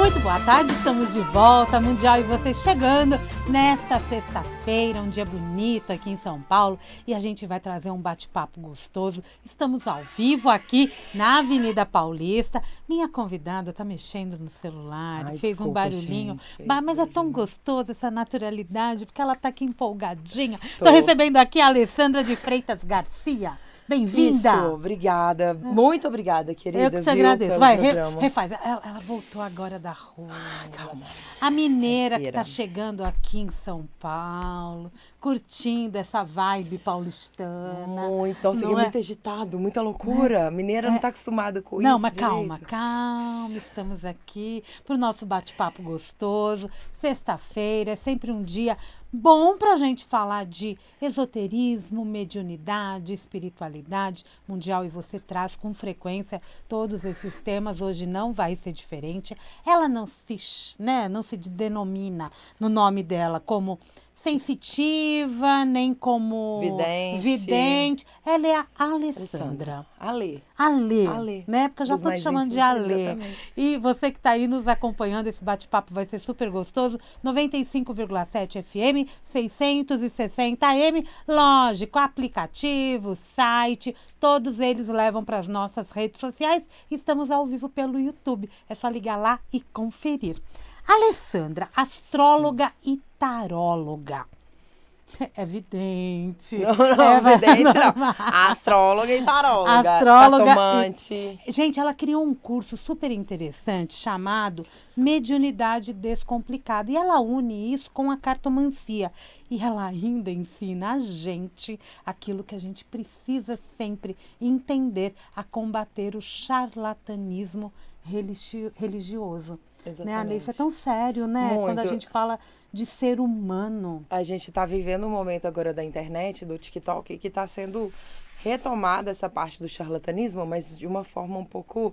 Muito boa tarde, estamos de volta, Mundial e você chegando nesta sexta-feira, um dia bonito aqui em São Paulo, e a gente vai trazer um bate-papo gostoso. Estamos ao vivo aqui na Avenida Paulista. Minha convidada está mexendo no celular, fez um barulhinho, mas é tão gostoso essa naturalidade, porque ela está aqui empolgadinha. Estou recebendo aqui a Alessandra de Freitas Garcia. Bem-vinda! Isso, obrigada. Muito obrigada, querida. Eu que te agradeço. Vai, refaz. Ela voltou agora da rua. Calma. A mineira que está chegando aqui em São Paulo, curtindo essa vibe paulistana. Muito, nossa, é muito agitado, muita loucura. Mineira não está acostumada com isso. Não, mas calma, estamos aqui para o nosso bate-papo gostoso. Sexta-feira é sempre um dia bom para a gente falar de esoterismo, mediunidade, espiritualidade. Mundial e você traz com frequência todos esses temas. Hoje não vai ser diferente. Ela não se denomina no nome dela como sensitiva, nem como vidente. Ela é a Alessandra. Ale, né? Porque eu já estou te chamando de Ale. Exatamente. E você que está aí nos acompanhando, esse bate-papo vai ser super gostoso. 95,7 FM, 660 AM. Lógico, aplicativo, site, todos eles levam para as nossas redes sociais. Estamos ao vivo pelo YouTube. É só ligar lá e conferir. Alessandra, astróloga e taróloga. É vidente. Não, vidente não. Astróloga e taróloga. Cartomante. Gente, ela criou um curso super interessante chamado Mediunidade Descomplicada. E ela une isso com a cartomancia. E ela ainda ensina a gente aquilo que a gente precisa sempre entender, a combater o charlatanismo religioso. Né, Ale? Isso é tão sério, né? Muito. Quando a gente fala de ser humano. A gente está vivendo um momento agora da internet, do TikTok, que está sendo retomada essa parte do charlatanismo, mas de uma forma um pouco...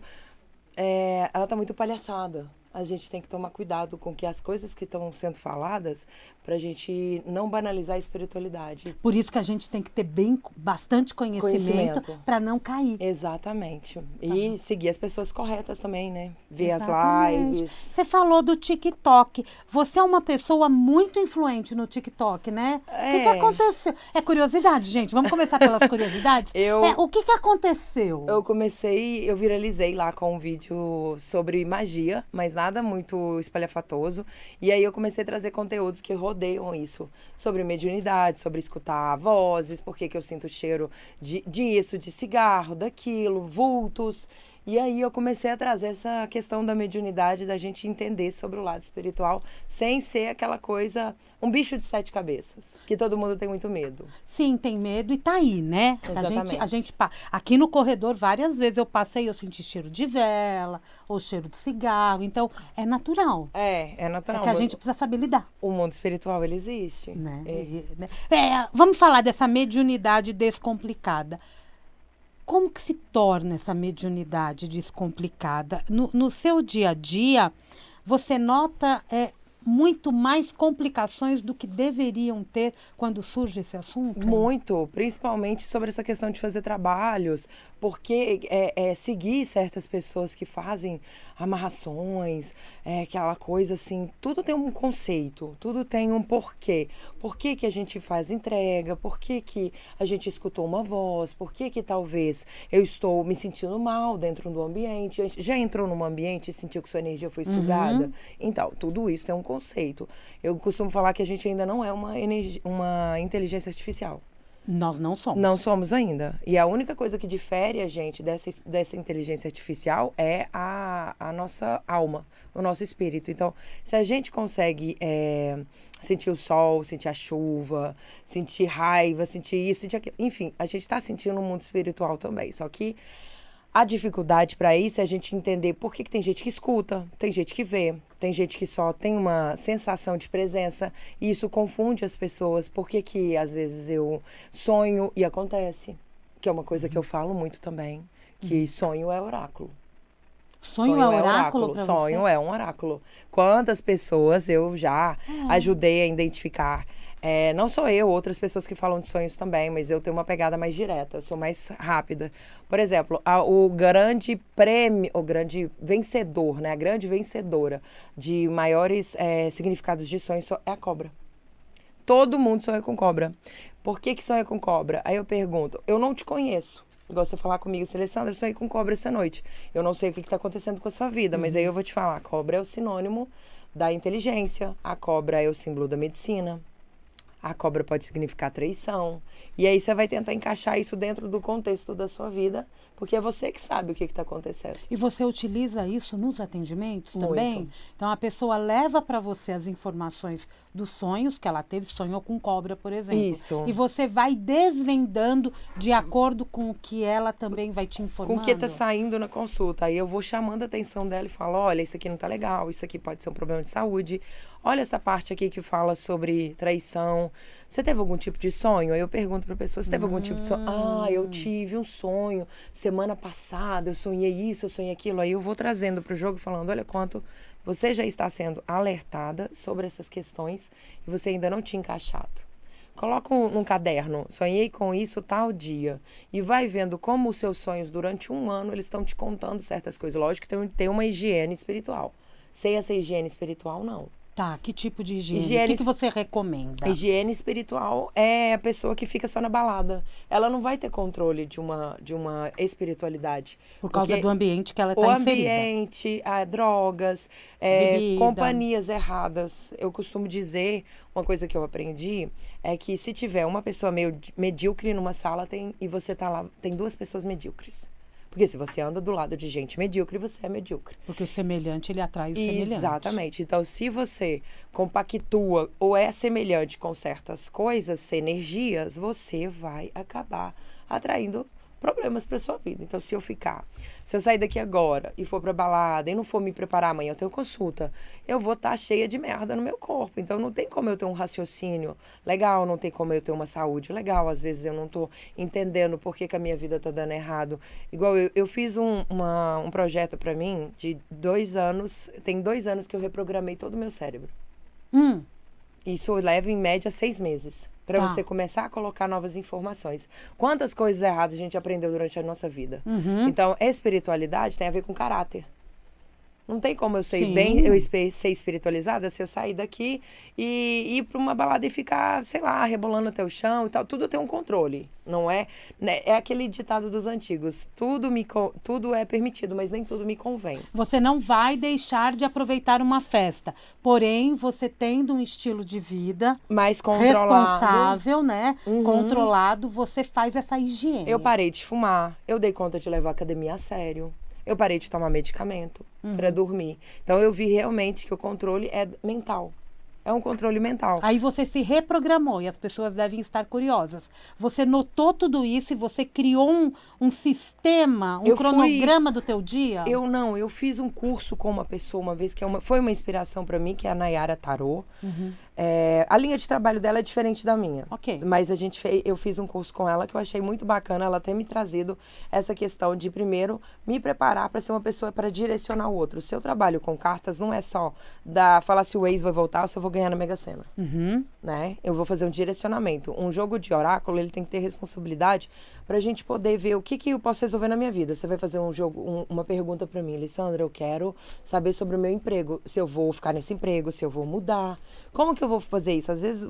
ela está muito palhaçada. A gente tem que tomar cuidado com que as coisas que estão sendo faladas, para a gente não banalizar a espiritualidade. Por isso que a gente tem que ter bastante conhecimento para não cair. Exatamente. E seguir as pessoas corretas também, né? Ver Exatamente. as lives. Você falou do TikTok. Você é uma pessoa muito influente no TikTok, né? O que aconteceu? É curiosidade, gente. Vamos começar pelas curiosidades? O que aconteceu? Eu viralizei lá com um vídeo sobre magia, mas nada muito espalhafatoso. E aí eu comecei a trazer conteúdos que rodeiam isso. Sobre mediunidade, sobre escutar vozes, por que eu sinto cheiro disso, de cigarro, daquilo, vultos. E aí eu comecei a trazer essa questão da mediunidade, da gente entender sobre o lado espiritual, sem ser aquela coisa, um bicho de 7 cabeças, que todo mundo tem muito medo. Sim, tem medo e tá aí, né? Exatamente. A gente aqui no corredor, várias vezes eu passei, eu senti cheiro de vela, ou cheiro de cigarro, então é natural. É natural. É que a gente precisa saber lidar. O mundo espiritual, ele existe. Né? Vamos falar dessa mediunidade descomplicada. Como que se torna essa mediunidade descomplicada? No seu dia a dia, você nota muito mais complicações do que deveriam ter quando surge esse assunto? Muito, principalmente sobre essa questão de fazer trabalhos, porque seguir certas pessoas que fazem amarrações, aquela coisa assim, tudo tem um conceito, tudo tem um porquê. Por que que a gente faz entrega, por que que a gente escutou uma voz, por que que talvez eu estou me sentindo mal dentro do ambiente, já entrou num ambiente e sentiu que sua energia foi sugada? Então, tudo isso tem um conceito. Eu costumo falar que a gente ainda não é uma inteligência artificial. Nós não somos. Não somos ainda. E a única coisa que difere a gente dessa inteligência artificial é a nossa alma, o nosso espírito. Então, se a gente consegue sentir o sol, sentir a chuva, sentir raiva, sentir isso, sentir aquilo, enfim, a gente está sentindo um mundo espiritual também. Só que a dificuldade para isso é a gente entender por que tem gente que escuta, tem gente que vê, tem gente que só tem uma sensação de presença e isso confunde as pessoas. Por que que às vezes eu sonho e acontece? Que é uma coisa que eu falo muito também, que sonho é oráculo. Sonho é oráculo pra você? Sonho é um oráculo. Quantas pessoas eu já ajudei a identificar Não sou eu, outras pessoas que falam de sonhos também, mas eu tenho uma pegada mais direta, eu sou mais rápida. Por exemplo, o grande prêmio, o grande vencedor, né? A grande vencedora de maiores significados de sonhos é a cobra. Todo mundo sonha com cobra. Por que sonha com cobra? Aí eu pergunto, eu não te conheço. Igual você falar comigo assim, Alessandra, eu sonhei com cobra essa noite. Eu não sei o que está acontecendo com a sua vida, mas aí eu vou te falar, a cobra é o sinônimo da inteligência, a cobra é o símbolo da medicina. A cobra pode significar traição. E aí você vai tentar encaixar isso dentro do contexto da sua vida, porque é você que sabe o que está acontecendo. E você utiliza isso nos atendimentos Muito. também? Então a pessoa leva para você as informações dos sonhos que ela teve, sonhou com cobra, por exemplo. Isso. E você vai desvendando de acordo com o que ela também vai te informando. Com o que está saindo na consulta. Aí eu vou chamando a atenção dela e falo, olha, isso aqui não está legal, isso aqui pode ser um problema de saúde. Olha essa parte aqui que fala sobre traição. Você teve algum tipo de sonho? Aí eu pergunto para a pessoa, você teve algum tipo de sonho? Eu tive um sonho. Semana passada eu sonhei isso, eu sonhei aquilo. Aí eu vou trazendo para o jogo falando, olha quanto você já está sendo alertada sobre essas questões e você ainda não tinha encaixado. Coloca num caderno, sonhei com isso tal dia. E vai vendo como os seus sonhos durante um ano, eles estão te contando certas coisas. Lógico que tem uma higiene espiritual. Sem essa higiene espiritual, não. Tá, que tipo de higiene? O que você recomenda? Higiene espiritual é a pessoa que fica só na balada. Ela não vai ter controle de uma espiritualidade. Por causa do ambiente que ela está inserida. O ambiente, drogas, companhias erradas. Eu costumo dizer, uma coisa que eu aprendi, é que se tiver uma pessoa meio medíocre numa sala e você tá lá, tem duas pessoas medíocres. Porque se você anda do lado de gente medíocre, você é medíocre. Porque o semelhante, ele atrai o semelhante. Exatamente. Então, se você compactua ou é semelhante com certas coisas, energias, você vai acabar atraindo problemas para sua vida. Então, se eu sair daqui agora e for para balada e não for me preparar amanhã, eu tenho consulta, eu vou estar cheia de merda no meu corpo. Então, não tem como eu ter um raciocínio legal, não tem como eu ter uma saúde legal. Às vezes, eu não estou entendendo por que a minha vida está dando errado. Igual eu fiz um projeto para mim de 2 anos, tem 2 anos que eu reprogramei todo o meu cérebro. Isso leva, em média, 6 meses. Para você começar a colocar novas informações. Quantas coisas erradas a gente aprendeu durante a nossa vida? Então, espiritualidade tem a ver com caráter. Não tem como eu ser ser espiritualizada se eu sair daqui e ir para uma balada e ficar, sei lá, rebolando até o chão e tal. Tudo tem um controle, não é? É aquele ditado dos antigos. Tudo é permitido, mas nem tudo me convém. Você não vai deixar de aproveitar uma festa. Porém, você tendo um estilo de vida mais controlado, responsável, né? Controlado, você faz essa higiene. Eu parei de fumar, eu dei conta de levar a academia a sério. Eu parei de tomar medicamento para dormir. Então, eu vi realmente que o controle é mental. É um controle mental. Aí você se reprogramou e as pessoas devem estar curiosas. Você notou tudo isso e você criou um sistema, cronograma do teu dia? Eu fiz um curso com uma pessoa uma vez, foi uma inspiração para mim, que é a Nayara Tarô. A linha de trabalho dela é diferente da minha. Ok. Mas eu fiz um curso com ela que eu achei muito bacana, ela ter me trazido essa questão de, primeiro, me preparar para ser uma pessoa para direcionar o outro. O seu trabalho com cartas não é só falar se o ex vai voltar ou se eu vou ganhar na Mega Sena. Né? Eu vou fazer um direcionamento. Um jogo de oráculo, ele tem que ter responsabilidade pra gente poder ver o que eu posso resolver na minha vida. Você vai fazer uma pergunta pra mim, Alessandra, eu quero saber sobre o meu emprego. Se eu vou ficar nesse emprego, se eu vou mudar. Como que eu vou fazer isso? Às vezes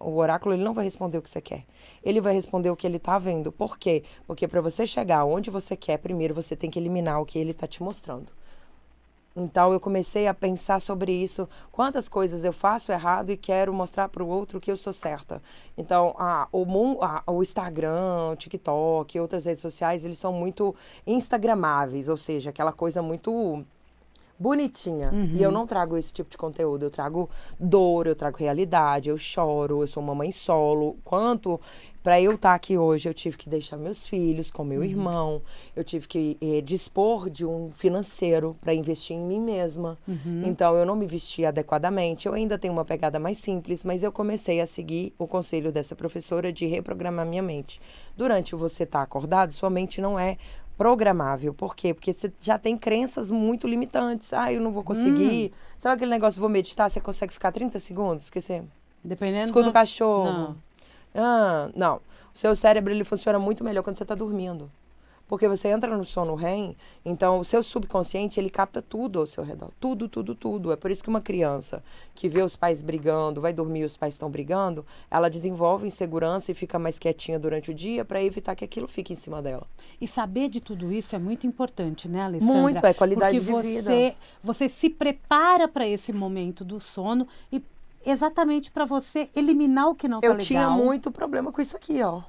o oráculo, ele não vai responder o que você quer. Ele vai responder o que ele tá vendo. Por quê? Porque pra você chegar onde você quer, primeiro você tem que eliminar o que ele tá te mostrando. Então, eu comecei a pensar sobre isso. Quantas coisas eu faço errado e quero mostrar para o outro que eu sou certa. Então, o Instagram, o TikTok e outras redes sociais, eles são muito instagramáveis. Ou seja, aquela coisa muito bonitinha. E eu não trago esse tipo de conteúdo. Eu trago dor, eu trago realidade, eu choro, eu sou uma mãe solo. Para eu estar aqui hoje, eu tive que deixar meus filhos com meu irmão, eu tive que dispor de um financeiro para investir em mim mesma. Então, eu não me vesti adequadamente. Eu ainda tenho uma pegada mais simples, mas eu comecei a seguir o conselho dessa professora de reprogramar minha mente. Durante você estar acordado, sua mente não é programável. Por quê? Porque você já tem crenças muito limitantes. Eu não vou conseguir. Sabe aquele negócio, vou meditar, você consegue ficar 30 segundos? Porque você Dependendo Escuta do... o cachorro. Não. Não. O seu cérebro ele funciona muito melhor quando você está dormindo. Porque você entra no sono REM, então o seu subconsciente, ele capta tudo ao seu redor. Tudo, tudo, tudo. É por isso que uma criança que vê os pais brigando, vai dormir e os pais estão brigando, ela desenvolve insegurança e fica mais quietinha durante o dia para evitar que aquilo fique em cima dela. E saber de tudo isso é muito importante, né, Alessandra? Muito, é qualidade porque de vida. Você se prepara para esse momento do sono e exatamente para você eliminar o que não tá legal. Eu tinha muito problema com isso aqui, ó.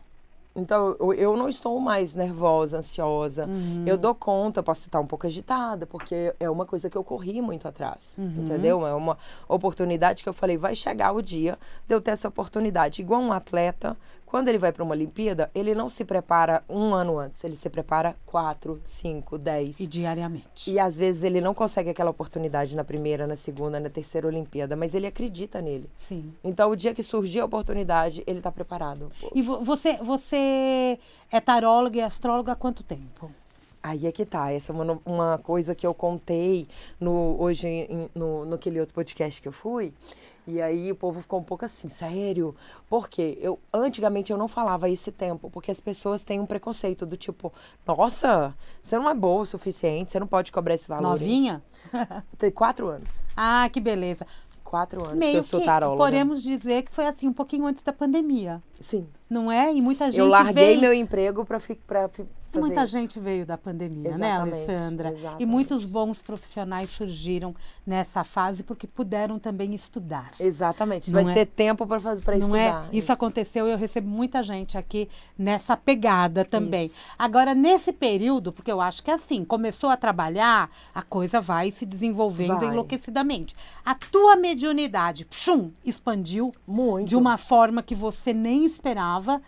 Então, eu não estou mais nervosa, ansiosa. Eu dou conta, eu posso estar um pouco agitada, porque é uma coisa que eu corri muito atrás, entendeu? É uma oportunidade que eu falei, vai chegar o dia de eu ter essa oportunidade. Igual um atleta, quando ele vai para uma Olimpíada, ele não se prepara um ano antes, ele se prepara 4, 5, 10. E diariamente. E às vezes ele não consegue aquela oportunidade na primeira, na segunda, na terceira Olimpíada, mas ele acredita nele. Sim. Então, o dia que surgir a oportunidade, ele está preparado. E você é taróloga e astróloga há quanto tempo? Aí é que tá, essa é uma coisa que eu contei hoje naquele outro podcast que eu fui. E aí o povo ficou um pouco assim, sério? Por quê? Antigamente eu não falava esse tempo, porque as pessoas têm um preconceito do tipo, nossa, você não é boa o suficiente, você não pode cobrar esse valor. Novinha? Tem 4 anos. Ah, que beleza. 4 anos Meio que eu sou que taróloga. podemos dizer que foi assim, um pouquinho antes da pandemia. Sim. Não é? E muita gente Eu larguei veio... meu emprego para fazer Muita isso. gente veio da pandemia, Exatamente, né, Alessandra? exatamente. E muitos bons profissionais surgiram nessa fase porque puderam também estudar. Exatamente. Não Vai é? ter tempo para Não estudar. é? Isso aconteceu e eu recebo muita gente aqui nessa pegada também. Isso. Agora, nesse período, porque eu acho que assim, começou a trabalhar, a coisa vai se desenvolvendo Vai. enlouquecidamente. A tua mediunidade, expandiu Muito. de uma forma que você nem esperava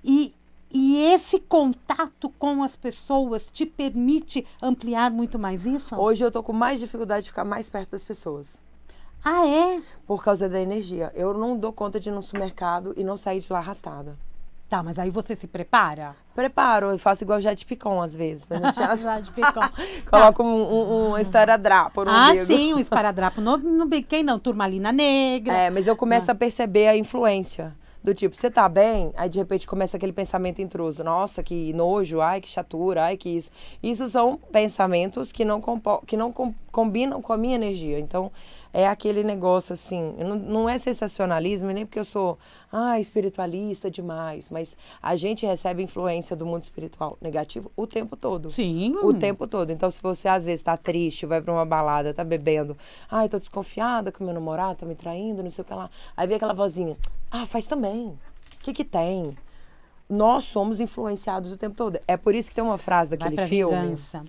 e esse contato com as pessoas te permite ampliar muito mais isso? Hoje eu tô com mais dificuldade de ficar mais perto das pessoas. Ah, é? Por causa da energia. Eu não dou conta de ir no supermercado e não sair de lá arrastada. Tá, mas aí você se prepara? Preparo, eu faço igual Jade Picon às vezes. Né? Já de picão. Coloco um esparadrapo no umbigo. Sim, o esparadrapo no quem não? Turmalina negra. É, mas eu começo a perceber a influência. Do tipo, você tá bem, aí de repente começa aquele pensamento intruso. Nossa, que nojo, ai, que chatura, ai, que isso. Isso são pensamentos que não combinam com a minha energia. Então, é aquele negócio assim, não é sensacionalismo, nem porque eu sou espiritualista demais, mas a gente recebe influência do mundo espiritual negativo o tempo todo. Sim. O tempo todo. Então, se você às vezes tá triste, vai pra uma balada, tá bebendo, ai, tô desconfiada que meu namorado tá me traindo, não sei o que lá. Aí vem aquela vozinha, faz também. O que tem? Nós somos influenciados o tempo todo. É por isso que tem uma frase daquele filme. Vingança.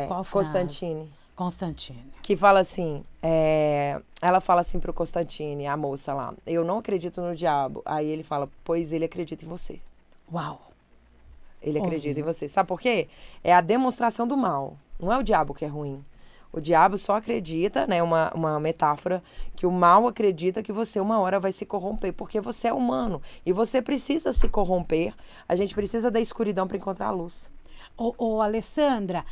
Qual frase? Constantine. Que fala assim, ela fala assim pro Constantine, a moça lá, eu não acredito no diabo. Aí ele fala, pois ele acredita em você. Uau. Ele acredita em você. Sabe por quê? É a demonstração do mal. Não é o diabo que é ruim. O diabo só acredita, né, uma metáfora, que o mal acredita que você uma hora vai se corromper, porque você é humano. E você precisa se corromper. A gente precisa da escuridão para encontrar a luz. Ô, Alessandra,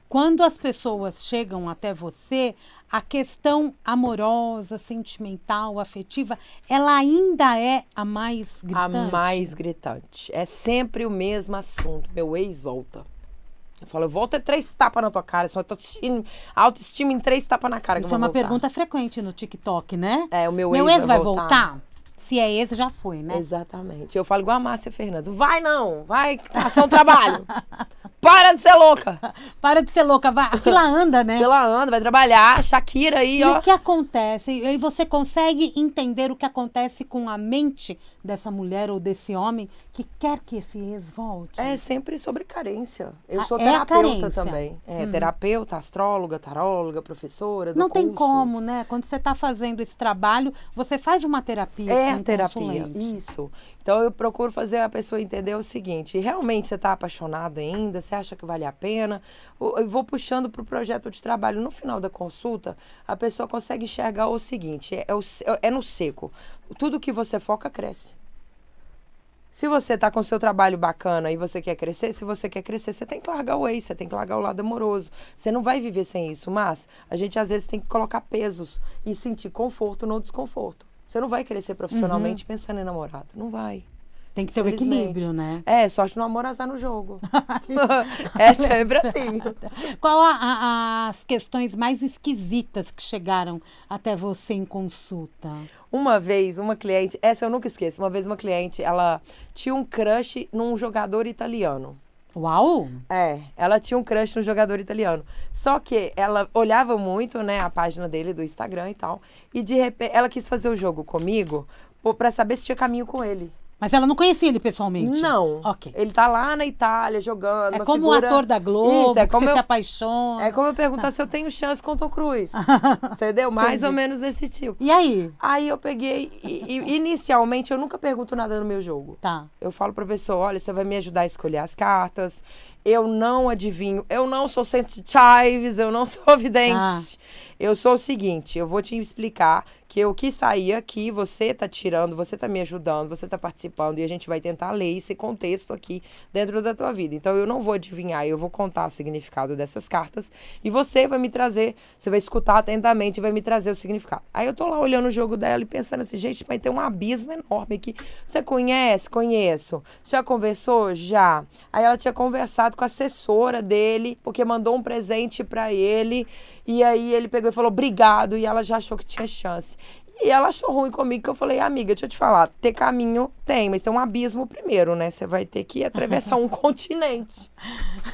quando as pessoas chegam até você, a questão amorosa, sentimental, afetiva, ela ainda é a mais gritante? A mais gritante. É sempre o mesmo assunto. Meu ex volta. Eu falo, eu vou ter 3 tapas na tua cara. Só autoestima em 3 tapas na cara. Isso é uma pergunta frequente no TikTok, né? É, o meu ex vai voltar? Se é esse, já foi, né? Exatamente. Eu falo igual a Márcia Fernandes. Vai não, vai, ação trabalho. Para de ser louca. Para de ser louca, vai. A fila anda, né? A fila anda, vai trabalhar, Shakira aí, e ó. E o que acontece? E você consegue entender o que acontece com a mente dessa mulher ou desse homem que quer que esse ex volte? É sempre sobre carência. Eu sou é a terapeuta carência. também. Terapeuta, astróloga, taróloga, professora do Não curso. tem como, né? Quando você está fazendo esse trabalho, você faz uma terapia com um terapia, consulente. isso. Então eu procuro fazer a pessoa entender o seguinte, realmente você está apaixonada ainda, você acha que vale a pena? Eu vou puxando para o projeto de trabalho. No final da consulta, a pessoa consegue enxergar o seguinte, é no seco. Tudo que você foca, cresce. Se você está com o seu trabalho bacana e você quer crescer, se você quer crescer, você tem que largar o ex, você tem que largar o lado amoroso. Você não vai viver sem isso, mas a gente às vezes tem que colocar pesos e sentir conforto no desconforto. Você não vai crescer profissionalmente pensando em namorado. Não vai. Tem que ter o equilíbrio, né? É, sorte no amor, azar no jogo. É sempre assim. Qual as questões mais esquisitas que chegaram até você em consulta? Uma vez, uma cliente, essa eu nunca esqueço, uma vez uma cliente, ela tinha um crush num jogador italiano. Uau! É, ela tinha um crush no jogador italiano. Só que ela olhava muito, né, a página dele do Instagram e tal. E de repente, ela quis fazer o jogo comigo pra saber se tinha caminho com ele. Mas ela não conhecia ele pessoalmente? Não. Ok. Ele tá lá na Itália jogando. É uma como figura... um ator da Globo, Isso, é que como você eu... se apaixona. É como eu perguntar se eu tenho chance com o Tom Cruise. Entendeu? Mais ou menos desse tipo. E aí? Aí eu peguei e inicialmente eu nunca pergunto nada no meu jogo. Tá. Eu falo pra pessoa, olha, você vai me ajudar a escolher as cartas. Eu não adivinho, eu não sou sensitive, eu não sou vidente. Eu sou o seguinte, eu vou te explicar que o que sair aqui, você tá tirando, você tá me ajudando, você tá participando e a gente vai tentar ler esse contexto aqui dentro da tua vida. Então eu não vou adivinhar, eu vou contar o significado dessas cartas e você vai me trazer, você vai escutar atentamente e vai me trazer o significado. Aí eu tô lá olhando o jogo dela e pensando assim, gente, mas tem um abismo enorme aqui. Você conhece? Conheço. Já conversou? Já. Aí ela tinha conversado com a assessora dele, porque mandou um presente pra ele. E aí ele pegou e falou, obrigado. E ela já achou que tinha chance. E ela achou ruim comigo, que eu falei, amiga, deixa eu te falar, ter caminho tem, mas tem um abismo primeiro, né? Você vai ter que atravessar um continente.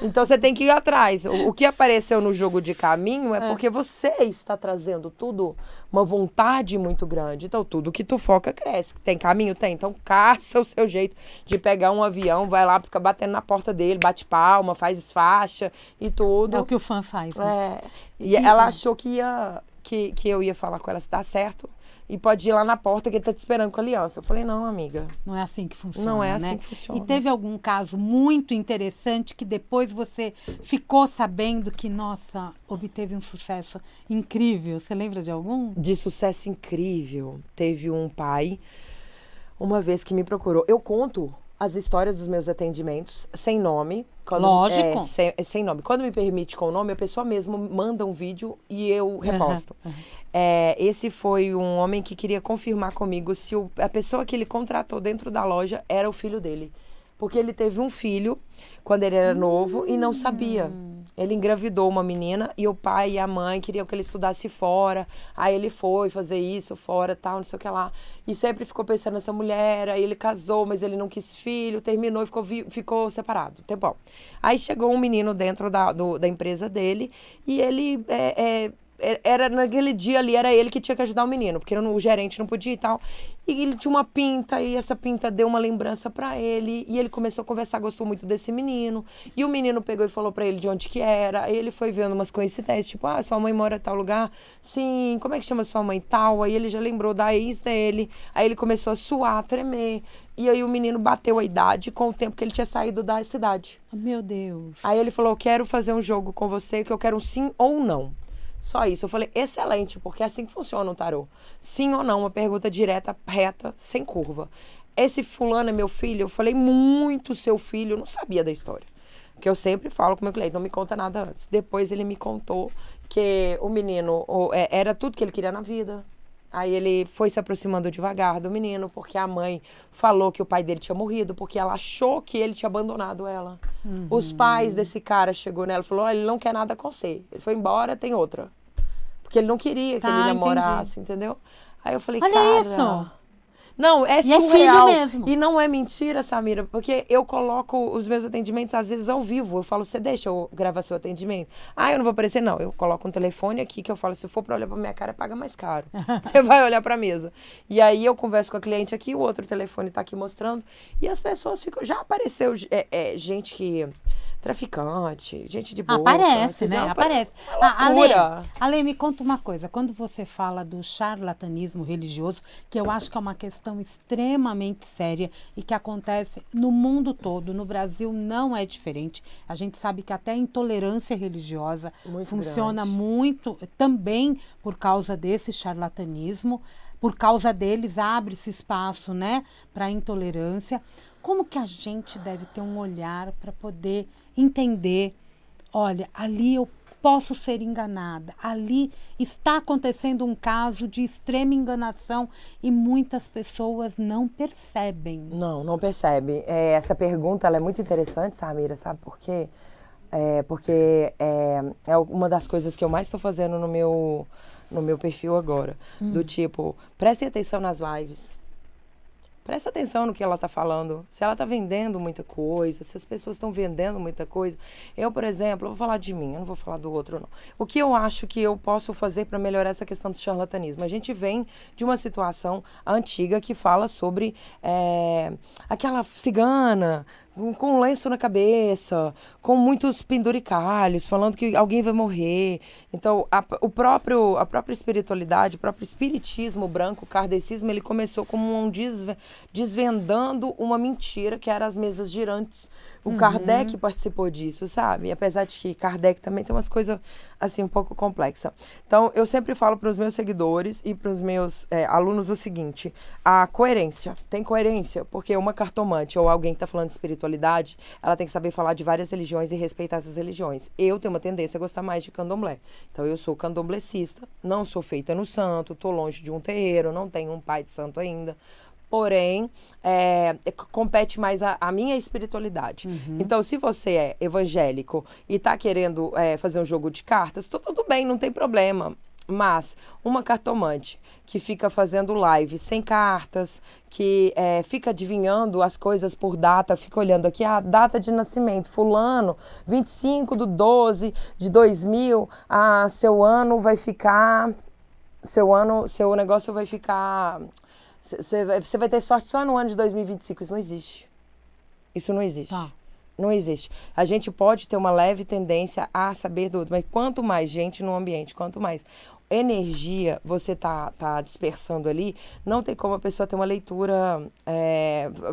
Então você tem que ir atrás. O que apareceu no jogo de caminho é porque você está trazendo tudo, uma vontade muito grande. Então tudo que tu foca cresce. Tem caminho? Tem. Então caça o seu jeito de pegar um avião, vai lá, fica batendo na porta dele, bate palma, faz faixa e tudo. É o que o fã faz, né? É. E ela achou que eu ia falar com ela se dá certo. E pode ir lá na porta que ele tá te esperando com a aliança. Eu falei, não, amiga. Não é assim que funciona, Não é né? assim que funciona. E teve algum caso muito interessante que depois você ficou sabendo que, nossa, obteve um sucesso incrível? Você lembra de algum? De sucesso incrível. Teve um pai, uma vez que me procurou. Eu conto as histórias dos meus atendimentos sem nome. Lógico. Sem nome. Quando me permite com o nome, a pessoa mesmo manda um vídeo e eu reposto. Esse foi um homem que queria confirmar comigo se a pessoa que ele contratou dentro da loja era o filho dele. Porque ele teve um filho quando ele era novo e não sabia. Ele engravidou uma menina e o pai e a mãe queriam que ele estudasse fora. Aí ele foi fazer isso fora, tal, não sei o que lá. E sempre ficou pensando nessa mulher. Aí ele casou, mas ele não quis filho, terminou e ficou separado. Tempão. Aí chegou um menino dentro da empresa dele e ele... Era naquele dia ali, era ele que tinha que ajudar o menino, porque o gerente não podia e tal. E ele tinha uma pinta, e essa pinta deu uma lembrança pra ele. E ele começou a conversar, gostou muito desse menino. E o menino pegou e falou pra ele de onde que era. Aí ele foi vendo umas coincidências, tipo, sua mãe mora em tal lugar? Sim, como é que chama sua mãe tal? Aí ele já lembrou da ex dele. Aí ele começou a suar, a tremer. E aí o menino bateu a idade com o tempo que ele tinha saído da cidade. Meu Deus. Aí ele falou, quero fazer um jogo com você, que eu quero um sim ou não. Só isso. Eu falei, excelente, porque é assim que funciona o tarô. Sim ou não, uma pergunta direta, reta, sem curva. Esse fulano é meu filho? Eu falei, muito seu filho. Eu não sabia da história. Porque eu sempre falo com o meu cliente, não me conta nada antes. Depois ele me contou que o menino era tudo que ele queria na vida. Aí ele foi se aproximando devagar do menino, porque a mãe falou que o pai dele tinha morrido, porque ela achou que ele tinha abandonado ela. Os pais desse cara chegou nela e falou, ele não quer nada com você. Ele foi embora, tem outra. Porque ele não queria que ele namorasse, entendeu? Aí eu falei, olha cara... isso! Não, é e surreal. É filho mesmo. E não é mentira, Samira, porque eu coloco os meus atendimentos, às vezes, ao vivo. Eu falo, você deixa eu gravar seu atendimento? Eu não vou aparecer, não. Eu coloco um telefone aqui que eu falo, se for pra olhar pra minha cara, paga mais caro. Você vai olhar pra mesa. E aí eu converso com a cliente aqui, o outro telefone tá aqui mostrando. E as pessoas ficam... Já apareceu gente que... Traficante, gente de boca. Aparece, né? Aparece. Loucura. Ale, me conta uma coisa. Quando você fala do charlatanismo religioso, que eu acho que é uma questão extremamente séria e que acontece no mundo todo, no Brasil não é diferente. A gente sabe que até a intolerância religiosa funciona muito também por causa desse charlatanismo. Por causa deles, abre-se espaço, né, para a intolerância. Como que a gente deve ter um olhar para poder entender, olha, ali posso ser enganada. Ali está acontecendo um caso de extrema enganação e muitas pessoas não percebem. Não percebe. Essa pergunta ela é muito interessante, Samira, sabe por quê? Porque é uma das coisas que eu mais estou fazendo no meu perfil agora. Do tipo, prestem atenção nas lives. Presta atenção no que ela está falando. Se ela está vendendo muita coisa, se as pessoas estão vendendo muita coisa. Eu, por exemplo, eu vou falar de mim, eu não vou falar do outro, não. O que eu acho que eu posso fazer para melhorar essa questão do charlatanismo? A gente vem de uma situação antiga que fala sobre aquela cigana com um lenço na cabeça, com muitos penduricalhos, falando que alguém vai morrer. Então, a própria espiritualidade, o próprio espiritismo branco, o kardecismo, ele começou como desvendando uma mentira, que eram as mesas girantes. O Kardec participou disso, sabe? Apesar de que Kardec também tem umas coisas, assim, um pouco complexas. Então, eu sempre falo para os meus seguidores e para os meus alunos o seguinte, a coerência. Tem coerência, porque uma cartomante ou alguém que está falando de espiritualidade, ela tem que saber falar de várias religiões e respeitar essas religiões. Eu tenho uma tendência a gostar mais de candomblé. Então, eu sou candomblecista, não sou feita no santo, estou longe de um terreiro, não tenho um pai de santo ainda. Porém, compete mais a minha espiritualidade. Então, se você é evangélico e está querendo fazer um jogo de cartas, tudo bem, não tem problema. Mas uma cartomante que fica fazendo live sem cartas, que fica adivinhando as coisas por data, fica olhando aqui a data de nascimento, fulano, 25/12/2000, seu ano vai ficar, seu negócio vai ficar... Você vai ter sorte só no ano de 2025. Isso não existe. Isso não existe. Tá. Não existe. A gente pode ter uma leve tendência a saber do outro, mas quanto mais gente no ambiente, quanto mais energia você tá dispersando ali, não tem como a pessoa ter uma leitura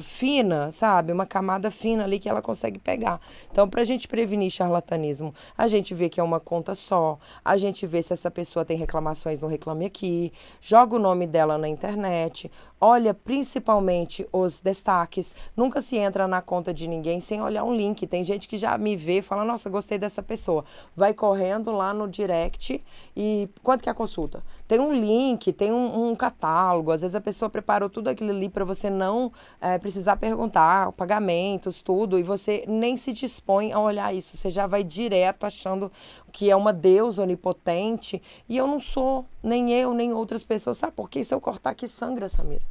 fina, sabe? Uma camada fina ali que ela consegue pegar. Então, para a gente prevenir charlatanismo, a gente vê que é uma conta só, a gente vê se essa pessoa tem reclamações no Reclame Aqui, joga o nome dela na internet, olha principalmente os destaques, nunca se entra na conta de ninguém sem olhar um link. Tem gente que já me vê e fala, nossa, gostei dessa pessoa. Vai correndo lá no direct e quanto que é a consulta? Tem um link, tem um catálogo, às vezes a pessoa preparou tudo aquilo ali para você não precisar perguntar, pagamentos, tudo, e você nem se dispõe a olhar isso, você já vai direto achando que é uma deusa onipotente, e eu não sou, nem eu, nem outras pessoas, sabe por quê? Se eu cortar aqui sangra, Samira.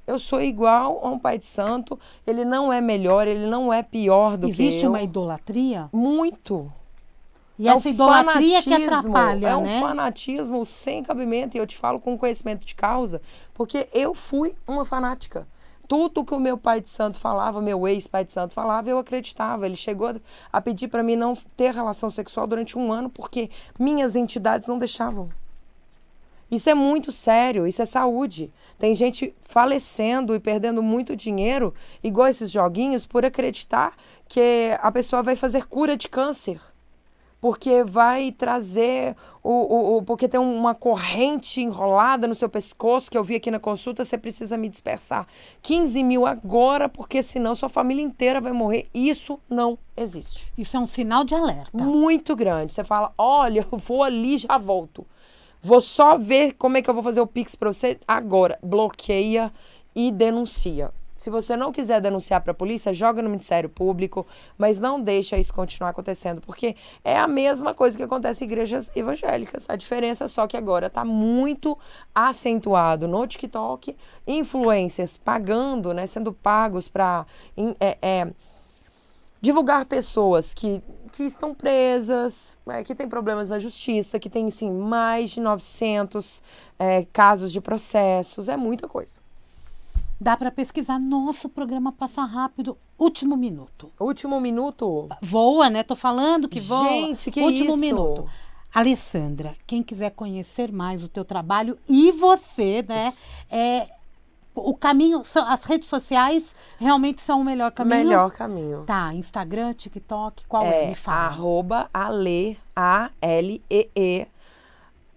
Eu sou igual a um pai de santo, ele não é melhor, ele não é pior do que eu. Existe uma idolatria? Muito. E essa idolatria que atrapalha, é né? um fanatismo sem cabimento, e eu te falo com conhecimento de causa, porque eu fui uma fanática. Tudo que o meu pai de santo falava, meu ex-pai de santo falava, eu acreditava. Ele chegou a pedir para mim não ter relação sexual durante 1 ano, porque minhas entidades não deixavam. Isso é muito sério, isso é saúde. Tem gente falecendo e perdendo muito dinheiro, igual esses joguinhos, por acreditar que a pessoa vai fazer cura de câncer. Porque vai trazer, porque tem uma corrente enrolada no seu pescoço, que eu vi aqui na consulta, você precisa me dispersar 15 mil agora, porque senão sua família inteira vai morrer. Isso não existe. Isso é um sinal de alerta. Muito grande. Você fala, olha, eu vou ali e já volto. Vou só ver como é que eu vou fazer o Pix para você agora. Bloqueia e denuncia. Se você não quiser denunciar para a polícia, joga no Ministério Público, mas não deixa isso continuar acontecendo, porque é a mesma coisa que acontece em igrejas evangélicas. A diferença é só que agora está muito acentuado no TikTok, influencers pagando, né, sendo pagos para divulgar pessoas que estão presas, que têm problemas na justiça, que tem, sim, mais de 900 casos de processos, é muita coisa. Dá para pesquisar. Nosso programa passa rápido. Último minuto. Último minuto? Voa, né? Tô falando que voa. Gente, que Último isso? minuto. Alessandra, quem quiser conhecer mais o teu trabalho e você, né? O caminho, as redes sociais realmente são o melhor caminho? Melhor caminho. Tá, Instagram, TikTok, qual é? Me fala. @Ale, A-L-E-E,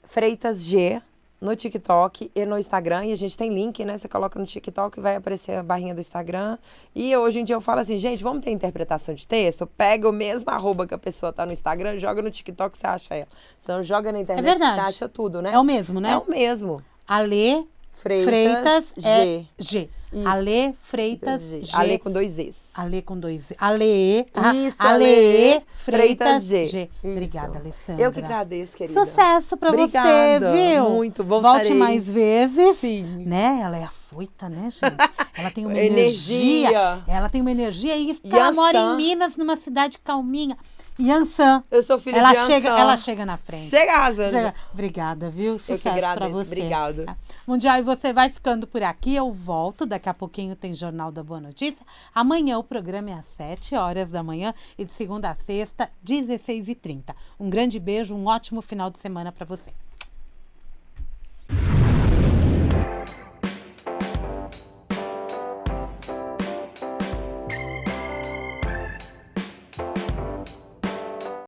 Freitas G, no TikTok e no Instagram. E a gente tem link, né? Você coloca no TikTok e vai aparecer a barrinha do Instagram. E hoje em dia eu falo assim, gente, vamos ter interpretação de texto? Pega o mesmo arroba que a pessoa tá no Instagram, joga no TikTok, você acha ela. Se não joga na internet, verdade. você acha tudo, né? É o mesmo, né? É o mesmo. Ale Freitas, é G. G. Isso. Ale Freitas G. Ale com 2 Zs. Ale com 2 Z. Ale. Isso, Ale Freitas Freitas G. G. Isso. Obrigada, Alessandra. Eu que agradeço, querida. Sucesso pra Obrigada, você, viu? muito, Volte voltarei. mais vezes. Sim. Né? Ela é afoita, né, gente? Ela tem uma energia. Energia. Ela tem uma energia e isso que ela Yansan. mora em Minas, numa cidade calminha. Yansan. Eu sou filha Ela de chega, Yansan. ela chega na frente. Chega arrasando. Chega. Obrigada, viu? Sucesso que agradeço, pra você. obrigado. Tá? Mundial, e você vai ficando por aqui. Eu volto. Daqui a pouquinho tem Jornal da Boa Notícia. Amanhã o programa é às 7 horas da manhã e de segunda a sexta, 16h30. Um grande beijo, um ótimo final de semana pra você.